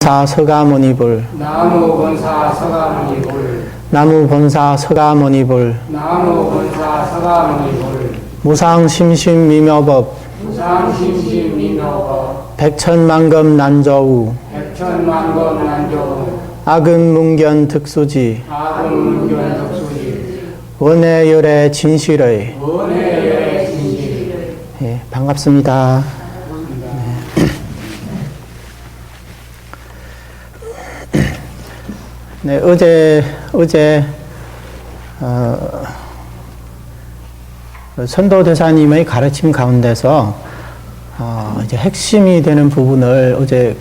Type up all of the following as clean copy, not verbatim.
본사 서가모니불 나무 본사 서가모니불 나무 본사 서가모니불 나무 본사 서가모니불 무상심심미묘법 무상심심미묘법 백천만금 난저우 백천만금 난조 악은문견 득수지 악은문견 덕수지 원해열의 진실의 원해의 진실. 예, 반갑습니다. 네, 어제 선도대사님의 가르침 가운데서 이제 핵심이 되는 부분을 어제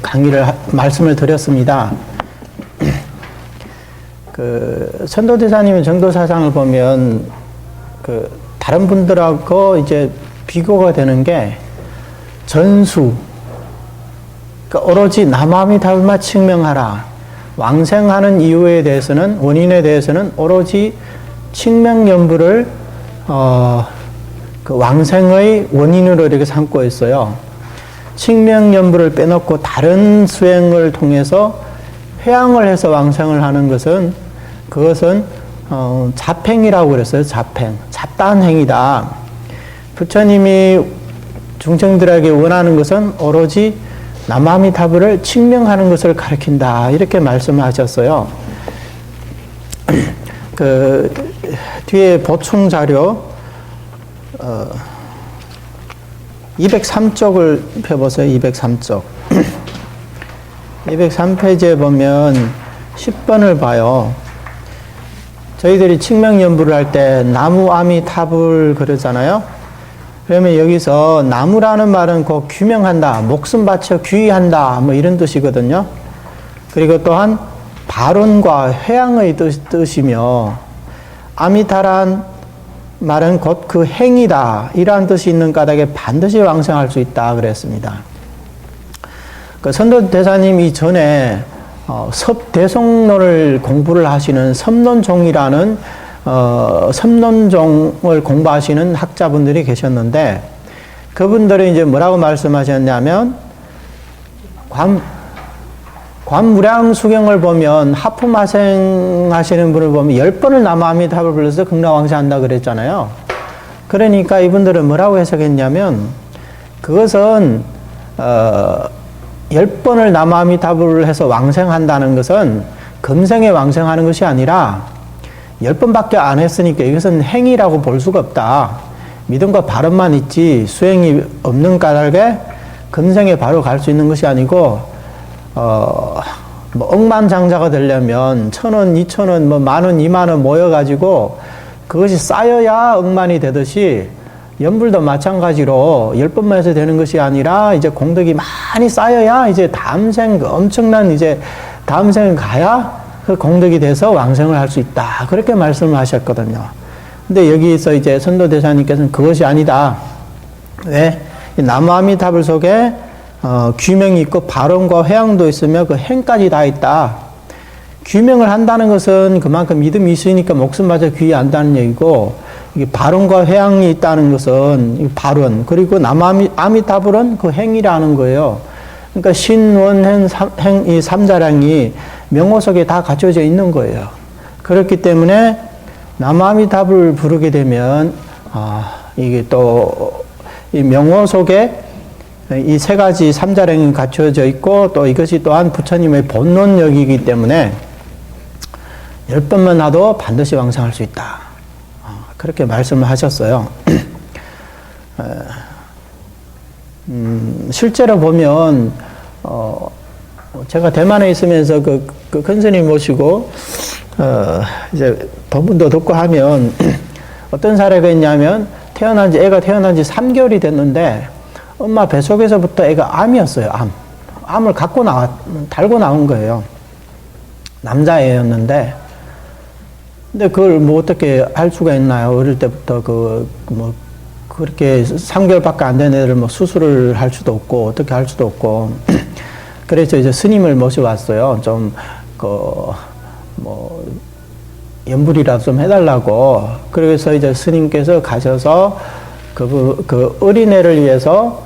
말씀을 드렸습니다. 그 선도대사님의 정도사상을 보면 다른 분들하고 이제 비교가 되는 게 전수, 그러니까 오로지 남아미타불만 증명하라. 왕생하는 이유에 대해서는, 원인에 대해서는 오로지 칭명연부를 그 왕생의 원인으로 이렇게 삼고 있어요. 칭명연부를 빼놓고 다른 수행을 통해서 회양을 해서 왕생을 하는 것은, 그것은 잡행이라고 그랬어요. 잡행, 잡다한 행위다. 부처님이 중생들에게 원하는 것은 오로지 남아미타불을 칭명하는 것을 가리킨다. 이렇게 말씀하셨어요. 그 뒤에 보충 자료 203쪽을 펴보세요. 203쪽. 203페이지에 보면 10번을 봐요. 저희들이 칭명연부를 할 때 나무아미타불 그러잖아요. 그러면 여기서 나무라는 말은 곧 규명한다, 목숨 바쳐 귀의한다, 뭐 이런 뜻이거든요. 그리고 또한 발언과 회양의 뜻이며, 아미타란 말은 곧 그 행위다, 이러한 뜻이 있는 까닭에 반드시 왕생할 수 있다 그랬습니다. 그 선도대사님 이전에 섭대성론을 공부를 하시는 섭론종이라는 섭론종을 공부하시는 학자분들이 계셨는데, 그분들이 이제 뭐라고 말씀하셨냐면, 관무량수경을 보면 하품하생 하시는 분을 보면 10번을 남아미타불을 불러서 극락왕생한다 그랬잖아요. 그러니까 이분들은 뭐라고 해석했냐면, 그것은 10번을 남아미타불을 해서 왕생한다는 것은 금생에 왕생하는 것이 아니라 10번밖에 안 했으니까 이것은 행위라고 볼 수가 없다. 믿음과 발언만 있지 수행이 없는 까닭에 금생에 바로 갈 수 있는 것이 아니고, 뭐 억만장자가 되려면 1,000원, 2,000원, 뭐 10,000원, 20,000원 모여가지고 그것이 쌓여야 억만이 되듯이, 연불도 마찬가지로 10번만 해서 되는 것이 아니라 이제 공덕이 많이 쌓여야 이제 다음 생, 엄청난 이제 다음 생 가야 그 공덕이 돼서 왕생을 할 수 있다. 그렇게 말씀을 하셨거든요. 근데 여기서 이제 선도대사님께서는 그것이 아니다. 왜? 남아미타불 속에 규명이 있고 발언과 회양도 있으며 그 행까지 다 있다. 규명을 한다는 것은 그만큼 믿음이 있으니까 목숨 바쳐 귀의한다는 얘기고, 이게 발언과 회양이 있다는 것은 발언, 그리고 남아미타불은 그 행이라는 거예요. 그러니까 신원행 이 삼자량이 명호 속에 다 갖춰져 있는 거예요. 그렇기 때문에 남아미타불을 부르게 되면 이게 또 이 명호 속에 이 세 가지 삼자량이 갖춰져 있고, 또 이것이 또한 부처님의 본론력이기 때문에 10번만 하도 반드시 왕생할 수 있다. 그렇게 말씀을 하셨어요. 실제로 보면 제가 대만에 있으면서 그 큰 스님 모시고 이제 법문도 듣고 하면 어떤 사례가 있냐면, 애가 태어난 지 3개월이 됐는데 엄마 뱃속에서부터 애가 암이었어요. 암을 달고 나온 거예요. 남자애였는데, 근데 그걸 뭐 어떻게 할 수가 있나요? 어릴 때부터 그렇게 3개월밖에 안 된 애를 뭐 수술을 할 수도 없고 어떻게 할 수도 없고. 그래서 이제 스님을 모셔왔어요. 좀 연불이라도 좀 해달라고. 그래서 이제 스님께서 가셔서 그 어린애를 위해서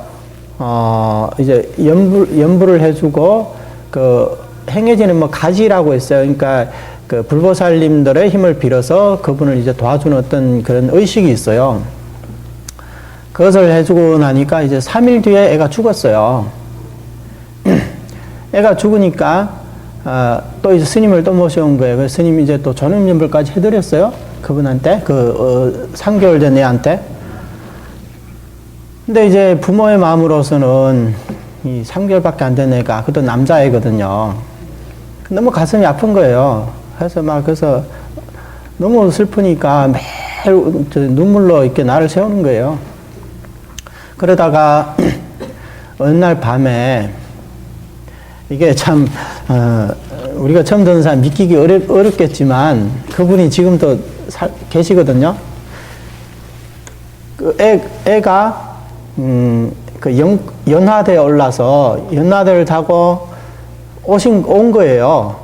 이제 연불을 해주고, 그 행해지는 뭐 가지라고 했어요. 그러니까 그 불보살님들의 힘을 빌어서 그분을 이제 도와주는 어떤 그런 의식이 있어요. 그것을 해주고 나니까 이제 3일 뒤에 애가 죽었어요. 애가 죽으니까 또 이제 스님을 또 모셔온 거예요. 그래서 스님이 이제 또 전음연불까지 해드렸어요. 그분한테 3개월 전 애한테. 근데 이제 부모의 마음으로서는 이 3개월밖에 안 된 애가 그것도 남자애거든요. 너무 가슴이 아픈 거예요. 그래서 너무 슬프니까 매일 눈물로 이렇게 나를 세우는 거예요. 그러다가 어느 날 밤에 이게 참 우리가 처음 듣는 사람 믿기기 어렵겠지만 그분이 지금도 계시거든요. 그 애가 연화대에 올라서 연화대를 타고 온 거예요.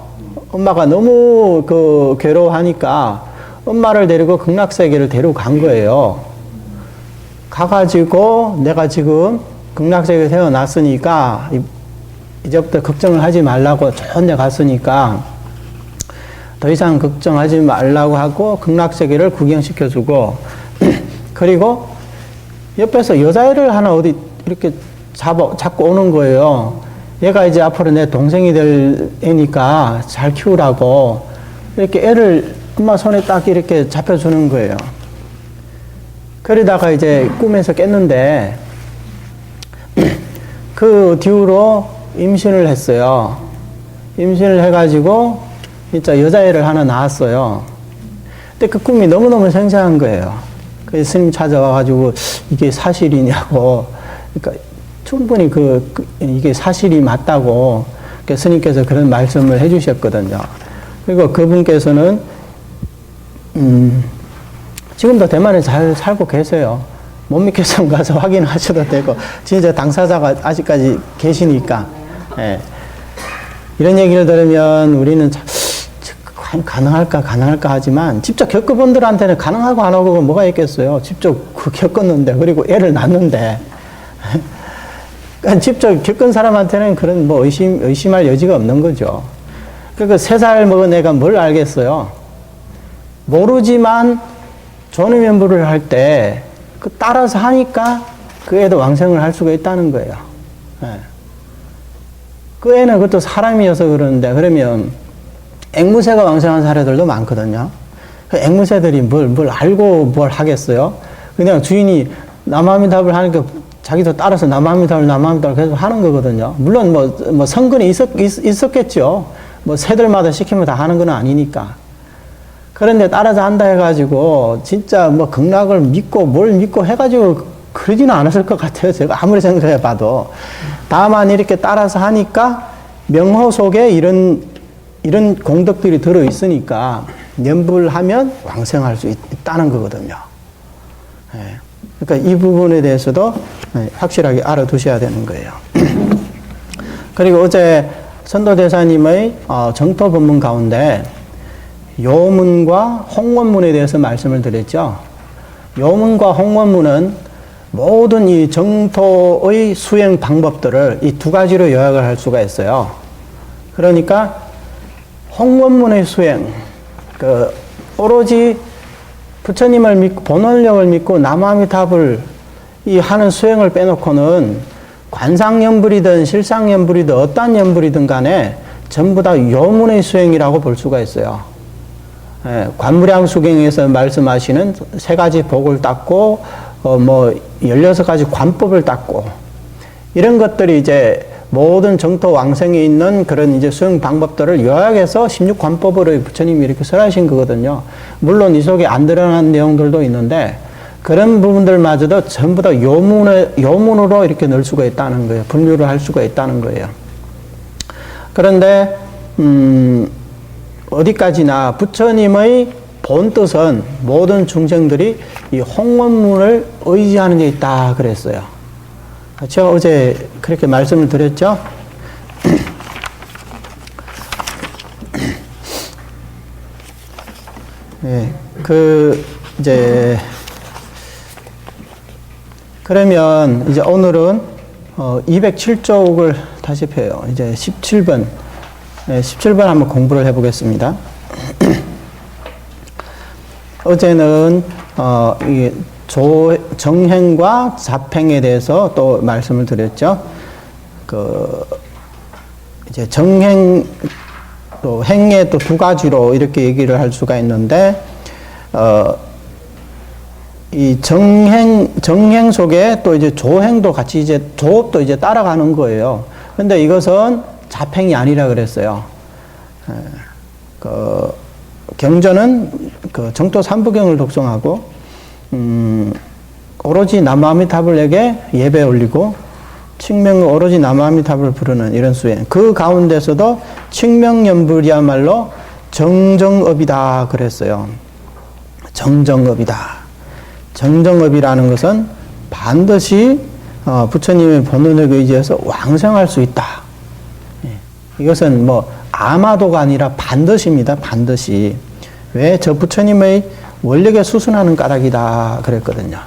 엄마가 너무 괴로워하니까 엄마를 데리고 극락세계를 데리고 간 거예요. 가가지고 내가 지금 극락세계에 태어났으니까 이제부터 걱정을 하지 말라고 좋은 데 갔으니까 더 이상 걱정하지 말라고 하고 극락세계를 구경시켜주고 그리고 옆에서 여자애를 하나 어디 이렇게 잡고 오는 거예요. 얘가 이제 앞으로 내 동생이 될 애니까 잘 키우라고 이렇게 애를 엄마 손에 딱 이렇게 잡혀주는 거예요. 그러다가 이제 꿈에서 깼는데 그 뒤로 임신을 했어요. 임신을 해가지고 진짜 여자애를 하나 낳았어요. 근데 그 꿈이 너무너무 생생한 거예요. 그래서 스님 찾아와가지고 이게 사실이냐고. 그러니까 충분히 이게 사실이 맞다고 스님께서 그런 말씀을 해주셨거든요. 그리고 그분께서는 지금도 대만에 잘 살고 계세요. 못 믿겠으면 가서 확인하셔도 되고 진짜 당사자가 아직까지 계시니까. 예. 이런 얘기를 들으면 우리는 가능할까 하지만 직접 겪은 분들한테는 가능하고 안 하고 뭐가 있겠어요. 직접 겪었는데 그리고 애를 낳는데 그러니까 직접 겪은 사람한테는 그런 뭐 의심할 여지가 없는 거죠. 그러니까 3살 먹은 애가 뭘 알겠어요. 모르지만 전음연불을 할 때 따라서 하니까 그 애도 왕생을 할 수가 있다는 거예요. 예. 그 애는 그것도 사람이어서 그러는데 그러면 앵무새가 왕생한 사례들도 많거든요. 그 앵무새들이 뭘 알고 뭘 하겠어요? 그냥 주인이 남아미답을 하니까 자기도 따라서 남아미답을 계속 하는 거거든요. 물론 뭐 성근이 있었겠죠. 뭐 새들마다 시키면 다 하는 건 아니니까. 그런데 따라서 한다 해가지고 진짜 뭐 극락을 믿고 뭘 믿고 해가지고 그러지는 않았을 것 같아요. 제가 아무리 생각해 봐도. 다만 이렇게 따라서 하니까 명호 속에 이런 공덕들이 들어있으니까 연불하면 왕생할 수 있다는 거거든요. 예. 그러니까 이 부분에 대해서도 확실하게 알아두셔야 되는 거예요. 그리고 어제 선도대사님의 정토 법문 가운데 요문과 홍원문에 대해서 말씀을 드렸죠. 요문과 홍원문은 모든 이 정토의 수행 방법들을 이 2가지로 요약을 할 수가 있어요. 그러니까 홍원문의 수행, 오로지 부처님을 믿고 본원력을 믿고 남아미탑을 하는 수행을 빼놓고는 관상연불이든 실상연불이든 어떠한 연불이든 간에 전부 다 요문의 수행이라고 볼 수가 있어요. 예, 관무량수경에서 말씀하시는 3가지 복을 닦고 16가지 관법을 닦고 이런 것들이 이제 모든 정토 왕생에 있는 그런 이제 수행 방법들을 요약해서 16관법으로 부처님이 이렇게 설하신 거거든요. 물론 이 속에 안 드러난 내용들도 있는데 그런 부분들마저도 전부 다 요문으로 이렇게 넣을 수가 있다는 거예요. 분류를 할 수가 있다는 거예요. 그런데 어디까지나 부처님의 본 뜻은 모든 중생들이 이 홍원문을 의지하는 데 있다 그랬어요. 제가 어제 그렇게 말씀을 드렸죠. 예, 그러면 이제 오늘은 207쪽을 다시 펴요. 이제 17번. 네, 17번 한번 공부를 해보겠습니다. 어제는 이 정행과 잡행에 대해서 또 말씀을 드렸죠. 이제 정행 또 행의 또 두 가지로 이렇게 얘기를 할 수가 있는데, 이 정행 속에 또 이제 조행도 같이 이제 조업도 이제 따라가는 거예요. 근데 이것은 잡행이 아니라 그랬어요. 경전은 정토 삼부경을 독송하고, 오로지 남아미타불에게 예배 올리고, 칙명 오로지 남아미타불 부르는 이런 수행. 그 가운데서도 칙명연불이야말로 정정업이다 그랬어요. 정정업이다. 정정업이라는 것은 반드시 부처님의 본원에 의지해서 왕성할 수 있다. 이것은 뭐 아마도가 아니라 반드시입니다. 반드시. 왜? 저 부처님의 원력에 수순하는 까닭이다 그랬거든요.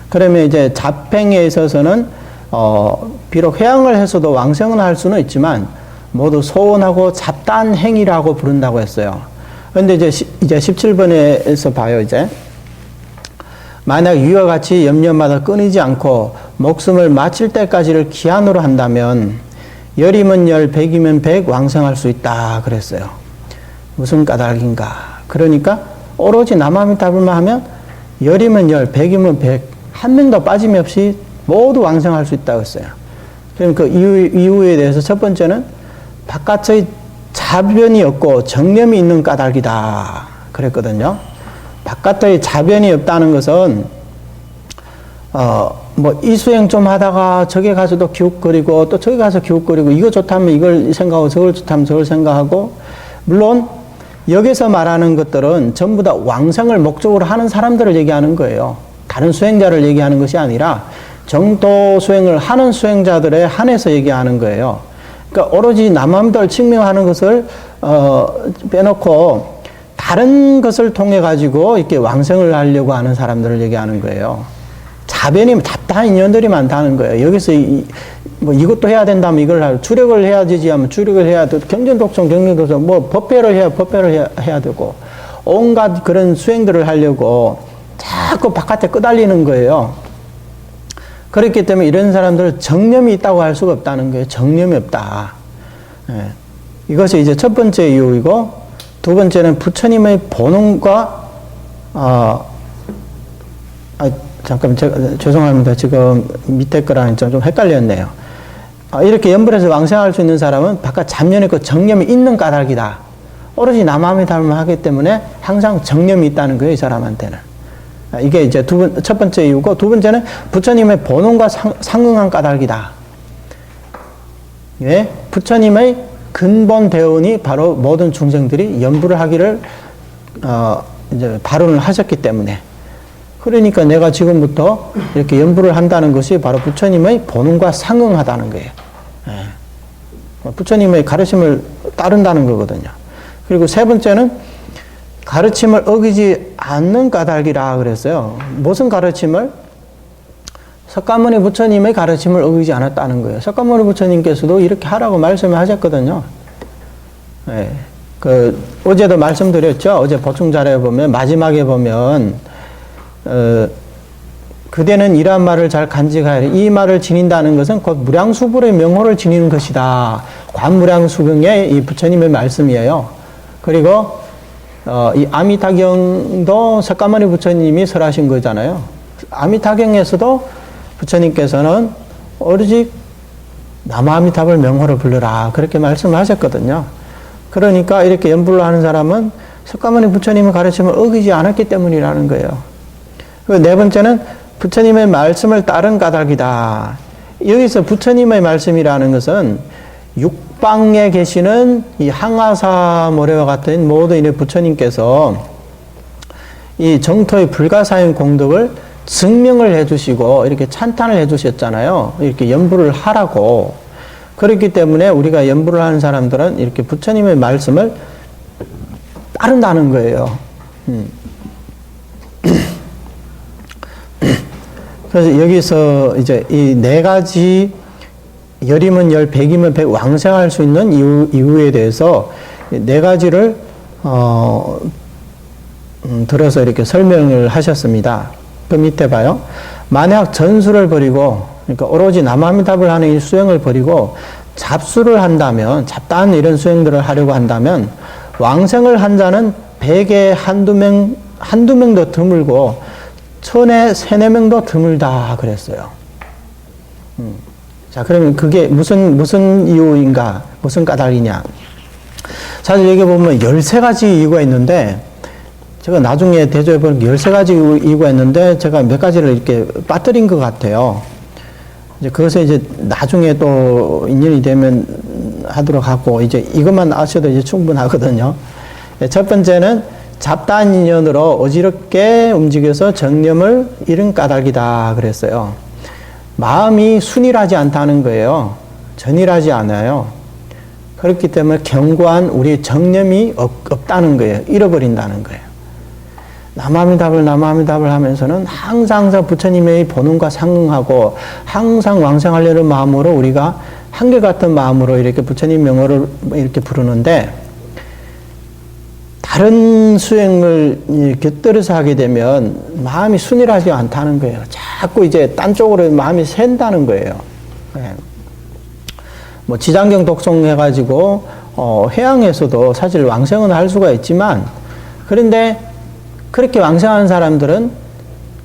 그러면 이제 잡행에 있어서는 비록 회양을 해서도 왕성은 할 수는 있지만 모두 소원하고 잡단 행위라고 부른다고 했어요. 그런데 이제 17번에서 봐요. 이제 만약 이와 같이 염려마다 끊이지 않고 목숨을 마칠 때까지를 기한으로 한다면 열이면 열, 백이면 백 왕성할 수 있다 그랬어요. 무슨 까닭인가? 그러니까 오로지 남아미타불만 하면 열이면 열, 백이면 백, 한 명도 빠짐없이 모두 왕성할 수 있다고 했어요. 그럼 그 이유에 대해서 첫 번째는 바깥의 자변이 없고 정념이 있는 까닭이다 그랬거든요. 바깥의 자변이 없다는 것은 뭐 이 수행 좀 하다가 저기 가서도 기웃거리고 또 저기 가서 기웃거리고 이거 좋다면 이걸 생각하고 저걸 좋다면 저걸 생각하고, 물론 여기서 말하는 것들은 전부 다 왕성을 목적으로 하는 사람들을 얘기하는 거예요. 다른 수행자를 얘기하는 것이 아니라 정도 수행을 하는 수행자들에 한해서 얘기하는 거예요. 그러니까 오로지 남함들 칙명하는 것을 빼놓고 다른 것을 통해 가지고 이렇게 왕성을 하려고 하는 사람들을 얘기하는 거예요. 자변이 답답한 인연들이 많다는 거예요. 여기서 뭐 이것도 해야 된다면 이걸 하고, 주력을 해야 되지 하면 주력을 해야 되고, 경전독성, 경전독성, 뭐 법회를 해야 되고, 온갖 그런 수행들을 하려고 자꾸 바깥에 끄달리는 거예요. 그렇기 때문에 이런 사람들은 정념이 있다고 할 수가 없다는 거예요. 정념이 없다. 예. 이것이 이제 첫 번째 이유이고, 두 번째는 부처님의 본원과 잠깐 죄송합니다. 지금 밑에 거랑 좀 헷갈렸네요. 이렇게 연불해서 왕생할 수 있는 사람은 바깥 잡념이 있고 정념이 있는 까닭이다. 오로지 남함이 닮하기 때문에 항상 정념이 있다는 거예요. 이 사람한테는. 이게 이제 첫 번째 이유고, 두 번째는 부처님의 본원과 상응한 까닭이다. 왜? 부처님의 근본 대원이 바로 모든 중생들이 연불을 하기를 이제 발언을 하셨기 때문에, 그러니까 내가 지금부터 이렇게 연불을 한다는 것이 바로 부처님의 본원과 상응하다는 거예요. 예. 부처님의 가르침을 따른다는 거거든요. 그리고 세 번째는 가르침을 어기지 않는 까닭이라 그랬어요. 무슨 가르침을? 석가모니 부처님의 가르침을 어기지 않았다는 거예요. 석가모니 부처님께서도 이렇게 하라고 말씀을 하셨거든요. 예. 어제도 말씀드렸죠. 어제 보충자료에 보면, 마지막에 보면, 그대는 이러한 말을 잘 간직하여, 이 말을 지닌다는 것은 곧 무량수불의 명호를 지니는 것이다. 관무량수경의 이 부처님의 말씀이에요. 그리고 이 아미타경도 석가모니 부처님이 설하신 거잖아요. 아미타경에서도 부처님께서는 오로지 남아미탑을 명호로 불러라 그렇게 말씀을 하셨거든요. 그러니까 이렇게 연불을 하는 사람은 석가모니 부처님의 가르침을 어기지 않았기 때문이라는 거예요. 그리고 네 번째는 부처님의 말씀을 따른 까닭이다. 여기서 부처님의 말씀이라는 것은 육방에 계시는 이 항아사 모래와 같은 모든 이 부처님께서 이 정토의 불가사인 공덕을 증명을 해주시고 이렇게 찬탄을 해주셨잖아요. 이렇게 연불을 하라고. 그렇기 때문에 우리가 연불을 하는 사람들은 이렇게 부처님의 말씀을 따른다는 거예요. 그래서 여기서 이제 이 네 가지 열이면 열, 백이면 백 왕생할 수 있는 이유에 대해서 네 가지를 들어서 이렇게 설명을 하셨습니다. 그 밑에 봐요. 만약 전수를 버리고, 그러니까 오로지 남아미답을 하는 이 수행을 버리고 잡수를 한다면, 잡다한 이런 수행들을 하려고 한다면 왕생을 한 자는 백에 한두 명 더 드물고 천에 세네 명 더 드물다 그랬어요. 자, 그러면 그게 무슨 이유인가? 무슨 까닭이냐? 사실 여기 보면 13가지 이유가 있는데, 제가 나중에 대조해보면 13가지 이유가 있는데, 제가 몇 가지를 이렇게 빠뜨린 것 같아요. 이제 그것을 이제 나중에 또 인연이 되면 하도록 하고, 이제 이것만 아셔도 이제 충분하거든요. 첫 번째는 잡다한 인연으로 어지럽게 움직여서 정념을 잃은 까닭이다 그랬어요. 마음이 순일하지 않다는 거예요. 전일하지 않아요. 그렇기 때문에 견고한 우리의 정념이 없다는 거예요. 잃어버린다는 거예요. 남아미답을 하면서는 항상 부처님의 본원과 상응하고 항상 왕생하려는 마음으로 우리가 한결같은 마음으로 이렇게 부처님 명호를 이렇게 부르는데, 다른 수행을 곁들여서 하게 되면 마음이 순일하지 않다는 거예요. 자꾸 이제 딴 쪽으로 마음이 샌다는 거예요. 네. 뭐 지장경 독송해가지고 해양에서도 사실 왕생은 할 수가 있지만, 그런데 그렇게 왕생하는 사람들은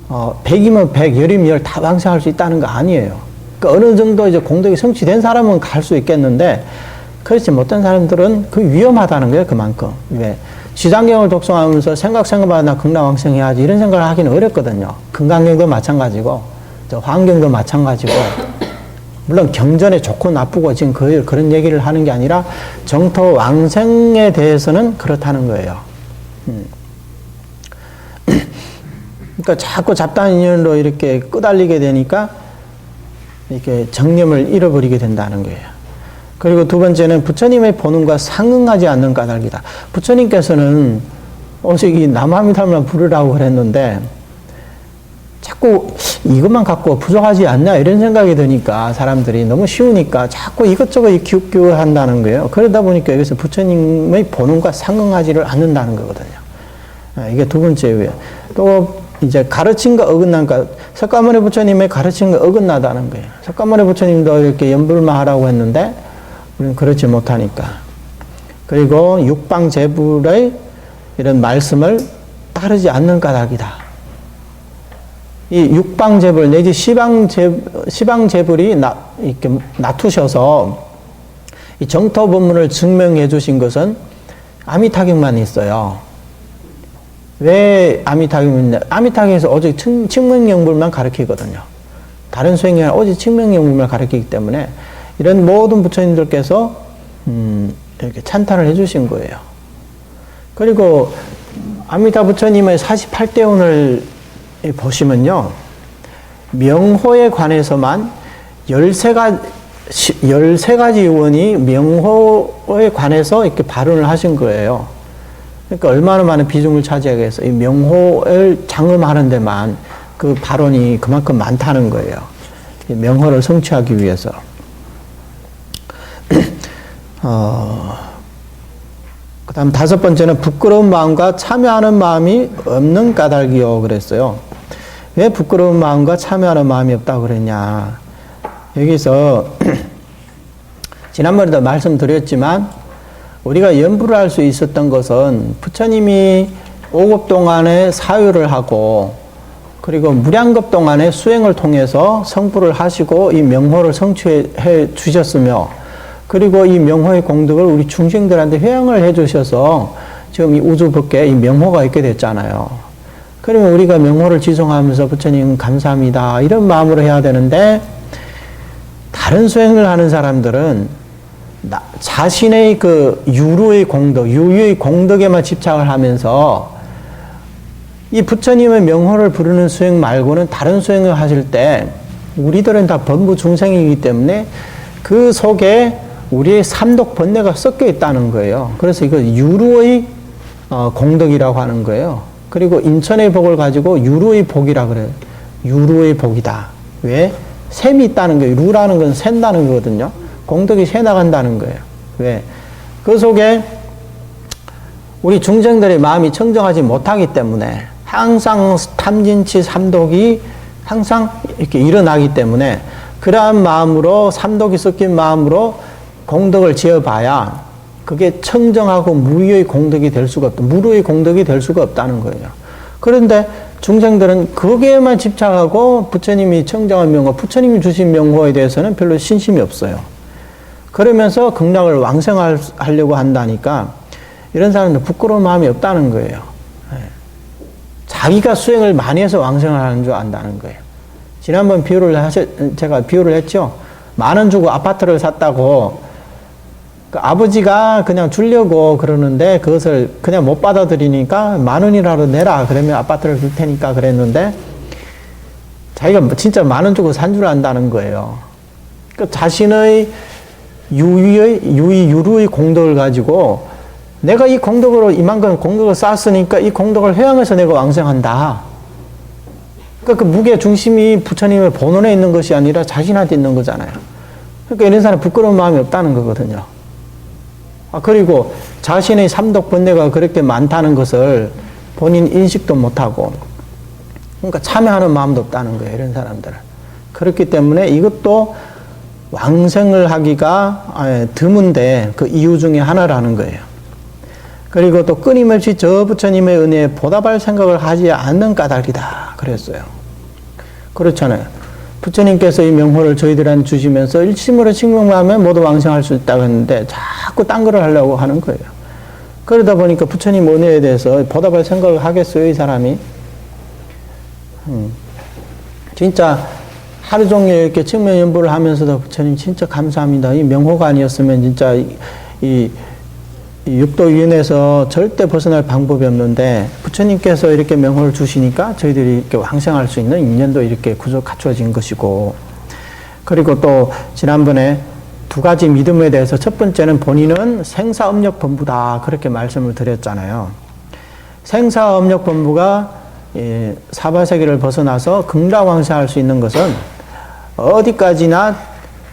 100이면 100, 열이면 열 다 왕생할 수 있다는 거 아니에요. 그러니까 어느 정도 이제 공덕이 성취된 사람은 갈 수 있겠는데, 그렇지 못한 사람들은 그 위험하다는 거예요. 그만큼. 왜? 지장경을 독송하면서 생각보다 나 극락왕생해야지 이런 생각을 하기는 어렵거든요. 금강경도 마찬가지고 화엄경도 마찬가지고, 물론 경전에 좋고 나쁘고 지금 그런 얘기를 하는 게 아니라 정토 왕생에 대해서는 그렇다는 거예요. 그러니까 자꾸 잡다한 인연으로 이렇게 끄달리게 되니까 이렇게 정념을 잃어버리게 된다는 거예요. 그리고 두 번째는 부처님의 본원과 상응하지 않는 까닭이다. 부처님께서는 오직 이 남아미답만 부르라고 그랬는데 자꾸 이것만 갖고 부족하지 않냐 이런 생각이 드니까 사람들이 너무 쉬우니까 자꾸 이것저것 기웃기웃 한다는 거예요. 그러다 보니까 여기서 부처님의 본원과 상응하지를 않는다는 거거든요. 이게 두 번째 이유예요. 또 이제 가르친 거 어긋난가, 석가모니 부처님의 가르친 거 어긋나다는 거예요. 석가모니 부처님도 이렇게 연불만 하라고 했는데 우리는 그렇지 못하니까. 그리고 육방제불의 이런 말씀을 따르지 않는 까닭이다. 이 육방제불 내지 시방제불이 이렇게 낮추셔서 이 정토법문을 증명해 주신 것은 아미타경만 있어요. 왜 아미타경이냐? 아미타경에서 오직 칭명영불만 가르치거든요. 다른 수행이 아니라 오직 칭명영불만 가르치기 때문에 이런 모든 부처님들께서 이렇게 찬탄을 해주신 거예요. 그리고 아미타 부처님의 48대원을 보시면요, 명호에 관해서만 13가지 의원이 명호에 관해서 이렇게 발언을 하신 거예요. 그러니까 얼마나 많은 비중을 차지하겠어. 이 명호를 장엄하는 데만 그 발언이 그만큼 많다는 거예요. 이 명호를 성취하기 위해서. 그 다음 다섯 번째는 부끄러운 마음과 참여하는 마음이 없는 까닭이요 그랬어요. 왜 부끄러운 마음과 참여하는 마음이 없다고 그랬냐? 여기서 지난번에도 말씀드렸지만 우리가 연불을 할 수 있었던 것은 부처님이 5급 동안에 사유를 하고 그리고 무량급 동안에 수행을 통해서 성불을 하시고 이 명호를 성취해 주셨으며, 그리고 이 명호의 공덕을 우리 중생들한테 회양을 해 주셔서 지금 이 우주법계에 이 명호가 있게 됐잖아요. 그러면 우리가 명호를 지송하면서 부처님 감사합니다 이런 마음으로 해야 되는데, 다른 수행을 하는 사람들은 자신의 그 유루의 공덕, 유유의 공덕에만 집착을 하면서 이 부처님의 명호를 부르는 수행 말고는 다른 수행을 하실 때 우리들은 다 범부 중생이기 때문에 그 속에 우리의 삼독 번뇌가 섞여 있다는 거예요. 그래서 이거 유루의 공덕이라고 하는 거예요. 그리고 인천의 복을 가지고 유루의 복이라 그래요. 유루의 복이다. 왜? 샘이 있다는 거예요. 루라는 건 샌다는 거거든요. 공덕이 새 나간다는 거예요. 왜? 그 속에 우리 중생들의 마음이 청정하지 못하기 때문에 항상 탐진치 삼독이 항상 이렇게 일어나기 때문에 그러한 마음으로 삼독이 섞인 마음으로 공덕을 지어봐야 그게 청정하고 무의의 공덕이 될 수가 없다. 무료의 공덕이 될 수가 없다는 거예요. 그런데 중생들은 거기에만 집착하고 부처님이 청정한 명호, 부처님이 주신 명호에 대해서는 별로 신심이 없어요. 그러면서 극락을 왕성하려고 한다니까 이런 사람들 부끄러운 마음이 없다는 거예요. 자기가 수행을 많이 해서 왕성을 하는 줄 안다는 거예요. 지난번 제가 비유를 했죠. 10,000원 주고 아파트를 샀다고 그 아버지가 그냥 주려고 그러는데 그것을 그냥 못 받아들이니까 10,000원이라도 내라. 그러면 아파트를 줄 테니까 그랬는데 자기가 진짜 10,000원 주고 산 줄 안다는 거예요. 그 자신의 유루의 공덕을 가지고 내가 이 공덕으로 이만큼 공덕을 쌓았으니까 이 공덕을 회양해서 내가 왕성한다. 그러니까 그 무게 중심이 부처님의 본원에 있는 것이 아니라 자신한테 있는 거잖아요. 그러니까 이런 사람 부끄러운 마음이 없다는 거거든요. 그리고 자신의 삼독 번뇌가 그렇게 많다는 것을 본인 인식도 못하고, 그러니까 참여하는 마음도 없다는 거예요, 이런 사람들은. 그렇기 때문에 이것도 왕생을 하기가 드문데 그 이유 중에 하나라는 거예요. 그리고 또 끊임없이 저 부처님의 은혜에 보답할 생각을 하지 않는 까닭이다 그랬어요. 그렇잖아요. 부처님께서 이 명호를 저희들한테 주시면서 일심으로 칭명하면 모두 왕성할 수 있다고 했는데 자꾸 딴 거를 하려고 하는 거예요. 그러다 보니까 부처님 은혜에 대해서 보답할 생각을 하겠어요, 이 사람이? 진짜 하루 종일 이렇게 칭명 연보를 하면서도 부처님 진짜 감사합니다. 이 명호가 아니었으면 진짜 이 육도위원회에서 절대 벗어날 방법이 없는데 부처님께서 이렇게 명호를 주시니까 저희들이 이렇게 왕성할 수 있는 인연도 이렇게 갖추어진 것이고, 그리고 또 지난번에 2가지 믿음에 대해서 첫 번째는 본인은 생사업력본부다 그렇게 말씀을 드렸잖아요. 생사업력본부가 사바세계를 벗어나서 극락왕성할 수 있는 것은 어디까지나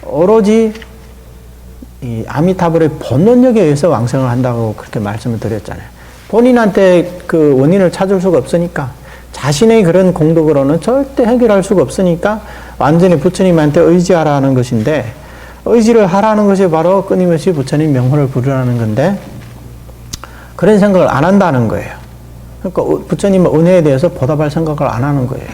오로지 이 아미타불의 본능력에 의해서 왕성을 한다고 그렇게 말씀을 드렸잖아요. 본인한테 그 원인을 찾을 수가 없으니까, 자신의 그런 공덕으로는 절대 해결할 수가 없으니까 완전히 부처님한테 의지하라는 것인데, 의지를 하라는 것이 바로 끊임없이 부처님 명호를 부르라는 건데 그런 생각을 안 한다는 거예요. 그러니까 부처님의 은혜에 대해서 보답할 생각을 안 하는 거예요.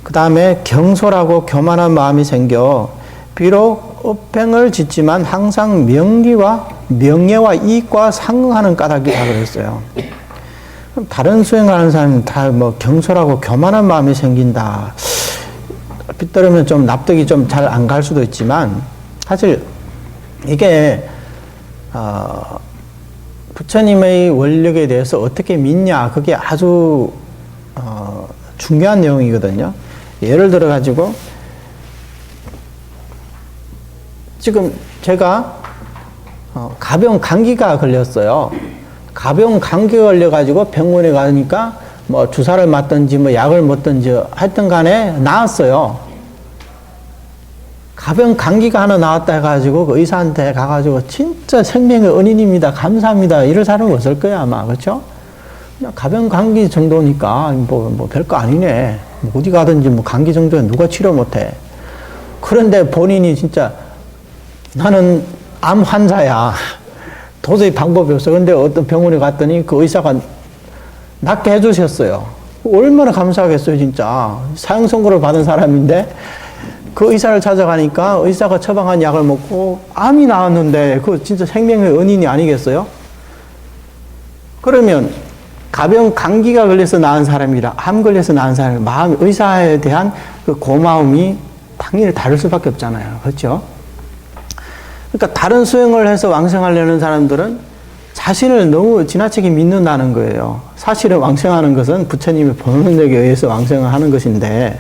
그 다음에 경솔하고 교만한 마음이 생겨 비록 업행을 짓지만 항상 명예와 이익과 상응하는 까닭이라고 그랬어요. 다른 수행하는 사람은 다 뭐 경솔하고 교만한 마음이 생긴다. 빗들으면 좀 납득이 좀 잘 안 갈 수도 있지만, 사실 이게 부처님의 원력에 대해서 어떻게 믿냐, 그게 아주 중요한 내용이거든요. 예를 들어 가지고 지금 제가 가벼운 감기가 걸렸어요. 가벼운 감기가 걸려가지고 병원에 가니까 뭐 주사를 맞든지 뭐 약을 먹든지 하여튼 간에 나았어요. 가벼운 감기가 하나 나왔다 해가지고 그 의사한테 가가지고 진짜 생명의 은인입니다, 감사합니다, 이럴 사람은 없을 거야 아마. 그렇죠? 그냥 가벼운 감기 정도니까 뭐 별거 아니네, 뭐 어디 가든지 뭐 감기 정도에 누가 치료 못해. 그런데 본인이 진짜 나는 암 환자야, 도저히 방법이 없어. 근데 어떤 병원에 갔더니 그 의사가 낫게 해주셨어요. 얼마나 감사하겠어요, 진짜. 사형 선고를 받은 사람인데 그 의사를 찾아가니까 의사가 처방한 약을 먹고 암이 나왔는데 그 진짜 생명의 은인이 아니겠어요? 그러면 가벼운 감기가 걸려서 나은 사람이라 암 걸려서 나은 사람, 마음, 의사에 대한 그 고마움이 당연히 다를 수밖에 없잖아요. 그렇죠? 그러니까 다른 수행을 해서 왕성하려는 사람들은 자신을 너무 지나치게 믿는다는 거예요. 사실은 왕성하는 것은 부처님의 본능력에 의해서 왕성을 하는 것인데,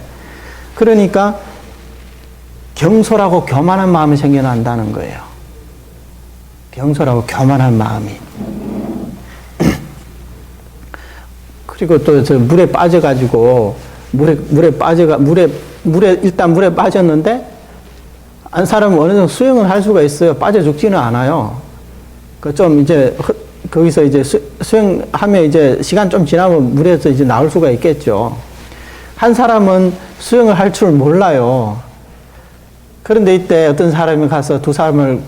그러니까 경솔하고 교만한 마음이 생겨난다는 거예요. 경솔하고 교만한 마음이. 그리고 또 저 물에 빠져가지고 일단 물에 빠졌는데, 한 사람은 어느 정도 수영을 할 수가 있어요. 빠져 죽지는 않아요. 좀 이제, 거기서 이제 수영하면 이제 시간 좀 지나면 물에서 이제 나올 수가 있겠죠. 한 사람은 수영을 할 줄 몰라요. 그런데 이때 어떤 사람이 가서 두 사람을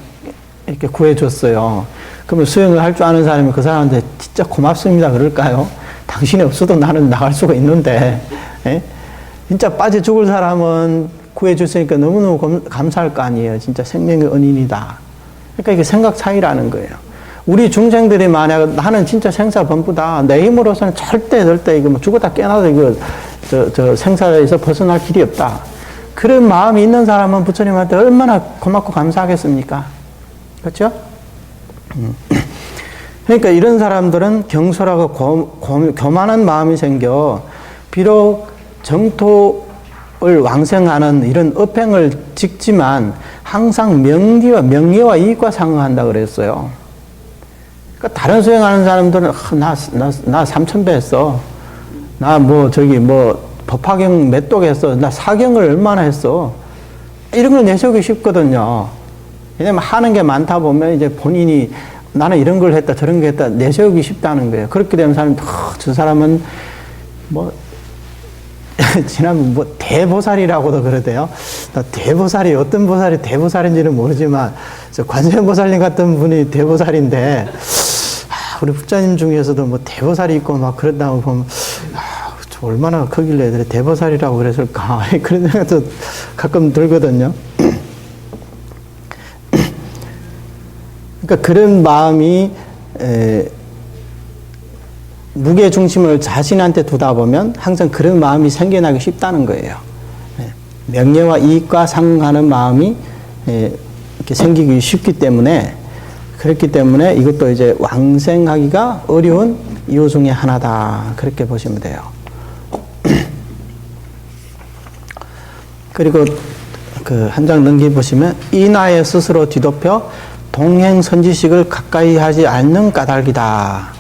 이렇게 구해줬어요. 그러면 수영을 할 줄 아는 사람이 그 사람한테 진짜 고맙습니다 그럴까요? 당신이 없어도 나는 나갈 수가 있는데, 예? 진짜 빠져 죽을 사람은 구해줬으니까 너무너무 감사할 거 아니에요. 진짜 생명의 은인이다. 그러니까 이게 생각 차이라는 거예요. 우리 중생들이 만약 나는 진짜 생사범부다. 내 힘으로서는 절대 이거 뭐 죽었다 깨어나도 이거 생사에서 벗어날 길이 없다. 그런 마음이 있는 사람은 부처님한테 얼마나 고맙고 감사하겠습니까? 그렇죠? 그러니까 이런 사람들은 경솔하고 교만한 마음이 생겨 비록 정토를 왕생하는 이런 업행을 짓지만 항상 명예와 이익과 상응한다 그랬어요. 그러니까 다른 수행하는 사람들은 나 3,000배 했어. 나 법화경 몇 독 했어. 나 사경을 얼마나 했어. 이런 걸 내세우기 쉽거든요. 왜냐면 하는 게 많다 보면 이제 본인이 나는 이런 걸 했다 저런 거 했다 내세우기 쉽다는 거예요. 그렇게 되면 사람이 저 사람은 지난번 대보살이라고도 그러대요. 나 대보살이 어떤 보살이 대보살인지는 모르지만 저 관세음보살님 같은 분이 대보살인데 우리 부자님 중에서도 대보살이 있고 막 그런다고 보면 저 얼마나 크길래 애들이 대보살이라고 그랬을까 그런 생각도 가끔 들거든요. 그러니까 그런 마음이 무게 중심을 자신한테 두다 보면 항상 그런 마음이 생겨나기 쉽다는 거예요. 명예와 이익과 상응하는 마음이 이렇게 생기기 쉽기 때문에 그렇기 때문에 이것도 이제 왕생하기가 어려운 이유 중에 하나다 그렇게 보시면 돼요. 그리고 그 한 장 넘겨 보시면 이나에 스스로 뒤덮여 동행선지식을 가까이 하지 않는 까닭이다.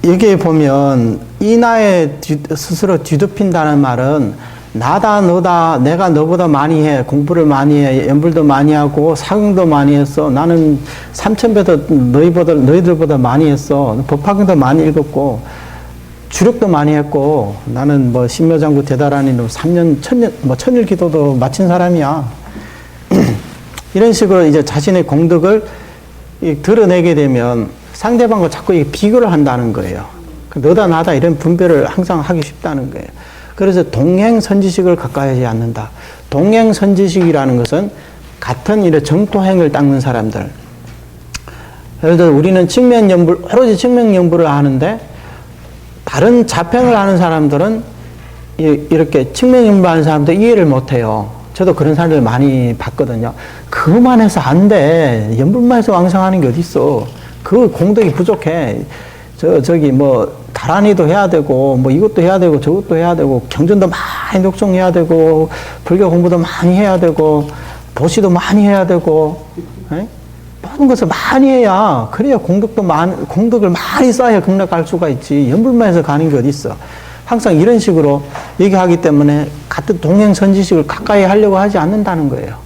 여기에 보면 이나에 스스로 뒤덮인다는 말은 나다 너다 내가 너보다 많이 해 공부를 많이 해 연불도 많이 하고 사경도 많이 했어 나는 3,000배도 너희들보다 많이 했어 법화경도 많이 읽었고 주력도 많이 했고 나는 신묘장구 대다라니 3년 천일 기도도 마친 사람이야. 이런 식으로 이제 자신의 공덕을 드러내게 되면 상대방과 자꾸 비교를 한다는 거예요. 너다 나다 이런 분별을 항상 하기 쉽다는 거예요. 그래서 동행선지식을 가까이 하지 않는다. 동행선지식이라는 것은 같은 이런 정토행을 닦는 사람들. 예를 들어 우리는 측면연불, 오로지 측면연불을 하는데 다른 자평을 하는 사람들은 이렇게 측면연불 하는 사람들 이해를 못해요. 저도 그런 사람들 많이 봤거든요. 그것만 해서 안 돼. 연불만 해서 왕성하는 게 어딨어. 그 공덕이 부족해. 다란이도 해야 되고, 이것도 해야 되고, 저것도 해야 되고, 경전도 많이 독송해야 되고, 불교 공부도 많이 해야 되고, 보시도 많이 해야 되고, 모든 것을 많이 해야, 그래야 공덕을 많이 쌓아야 극락할 수가 있지. 연불만 해서 가는 게 어딨어. 항상 이런 식으로 얘기하기 때문에 같은 동행선지식을 가까이 하려고 하지 않는다는 거예요.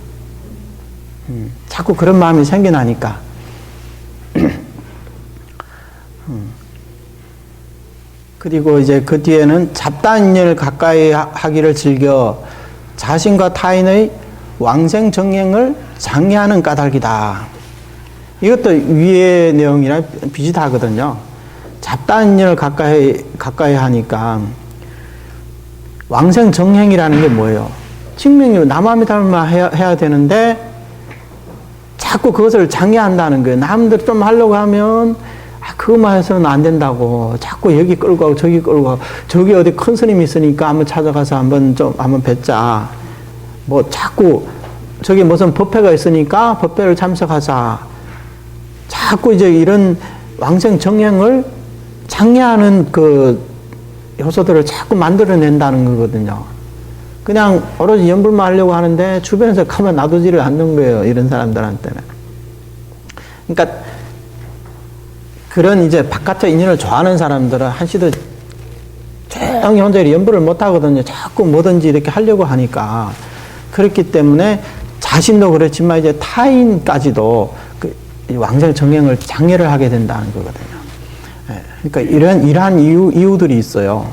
자꾸 그런 마음이 생겨나니까. 그리고 이제 그 뒤에는 잡다한 인연을 가까이 하기를 즐겨 자신과 타인의 왕생 정행을 장려하는 까닭이다. 이것도 위의 내용이랑 비슷하거든요. 잡다한 인연을 가까이 하니까 왕생 정행이라는 게 뭐예요? 증명이 남함이 닮아 해야 되는데 자꾸 그것을 장려한다는 거예요. 남들 좀 하려고 하면 그것만 해서는 안 된다고. 자꾸 여기 끌고 가고 저기 끌고 가고 저기 어디 큰 스님이 있으니까 한번 찾아가서 한번 뵙자. 자꾸 저기 무슨 법회가 있으니까 법회를 참석하자. 자꾸 이제 이런 왕생 정행을 장려하는 그 요소들을 자꾸 만들어낸다는 거거든요. 그냥 오로지 연불만 하려고 하는데 주변에서 가만 놔두지를 않는 거예요. 이런 사람들한테는. 그러니까 그런 이제 바깥의 인연을 좋아하는 사람들은 한시도 조용히 혼자 이렇게 연부를 못 하거든요. 자꾸 뭐든지 이렇게 하려고 하니까. 그렇기 때문에 자신도 그렇지만 이제 타인까지도 그 왕생 정행을 장애를 하게 된다는 거거든요. 그러니까 이러한 이유들이 있어요.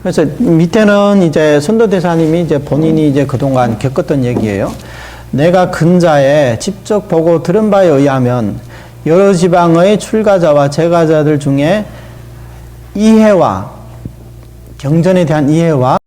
그래서 밑에는 이제 선도대사님이 이제 본인이 이제 그동안 겪었던 얘기예요. 내가 근자에 직접 보고 들은 바에 의하면 여러 지방의 출가자와 제가자들 중에 이해와 경전에 대한 이해와